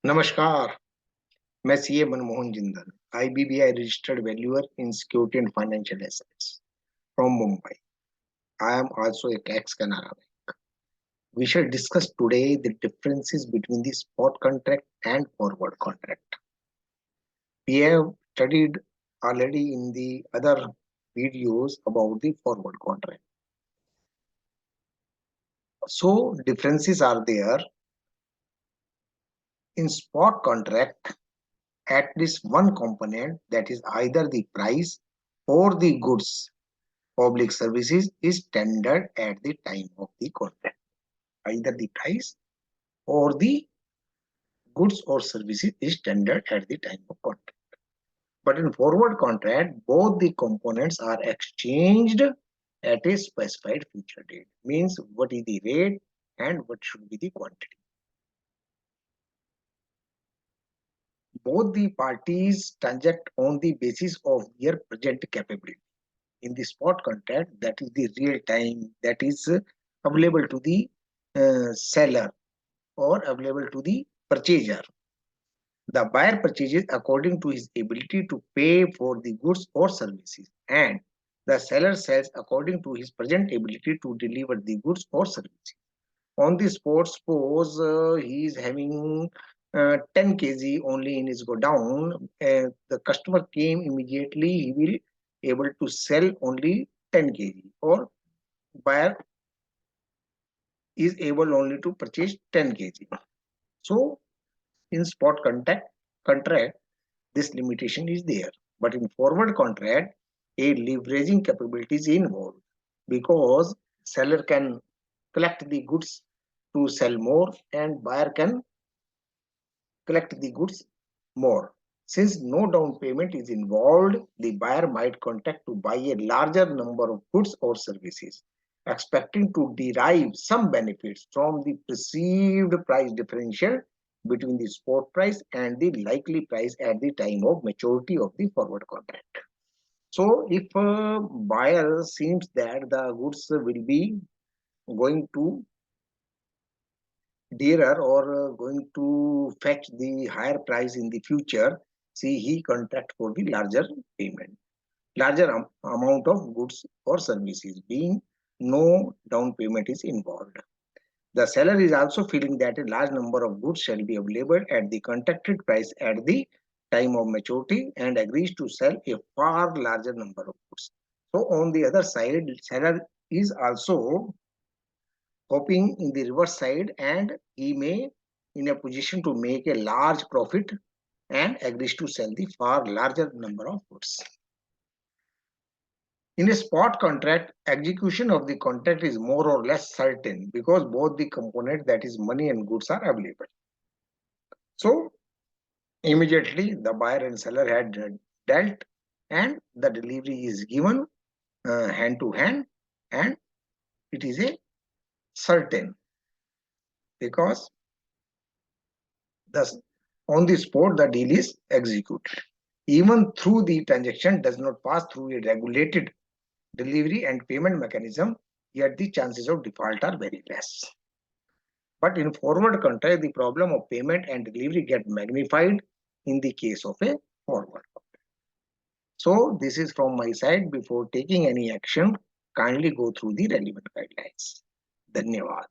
नमस्कार, मैं CA Manmohan Jindal, IBBI registered valuer in security and financial assets from Mumbai. I am also a tax Canara. We shall discuss today the differences between the spot contract and forward contract. We have studied already in the other videos about the forward contract. So differences are there. In spot contract, at least one component, that is either the price or the goods public services, is tendered at the time of the contract. Either the price or the goods or services is tendered at the time of contract. But in forward contract, both the components are exchanged at a specified future date. Means what is the rate and what should be the quantity. Both the parties transact on the basis of their present capability. In the spot contract, that is the real time, that is available to the seller or available to the purchaser. The buyer purchases according to his ability to pay for the goods or services, and the seller sells according to his present ability to deliver the goods or services. On the spot, suppose he is having 10 kg only in his godown, the customer came immediately, he will able to sell only 10 kg, or buyer is able only to purchase 10 kg. So in spot contract, this limitation is there. But in forward contract, a leveraging capability is involved because seller can collect the goods to sell more and buyer can collect the goods more. Since no down payment is involved, the buyer might contract to buy a larger number of goods or services, expecting to derive some benefits from the perceived price differential between the spot price and the likely price at the time of maturity of the forward contract. So, if a buyer seems that the goods will be going to dearer or going to fetch the higher price in the future, see he contract for the larger payment, larger amount of goods or services, being no down payment is involved. The seller is also feeling that a large number of goods shall be available at the contracted price at the time of maturity and agrees to sell a far larger number of goods. So on the other side, seller is also hoping in the reverse side, and he may in a position to make a large profit and agrees to sell the far larger number of goods. In a spot contract, execution of the contract is more or less certain because both the components, that is money and goods, are available. So immediately the buyer and seller had dealt and the delivery is given hand to hand, and it is a certain because thus on the spot the deal is executed. Even though the transaction does not pass through a regulated delivery and payment mechanism, yet the chances of default are very less. But in forward contract, the problem of payment and delivery get magnified in the case of a forward contract. So this is from my side. Before taking any action, kindly go through the relevant guidelines. Dhanyavad.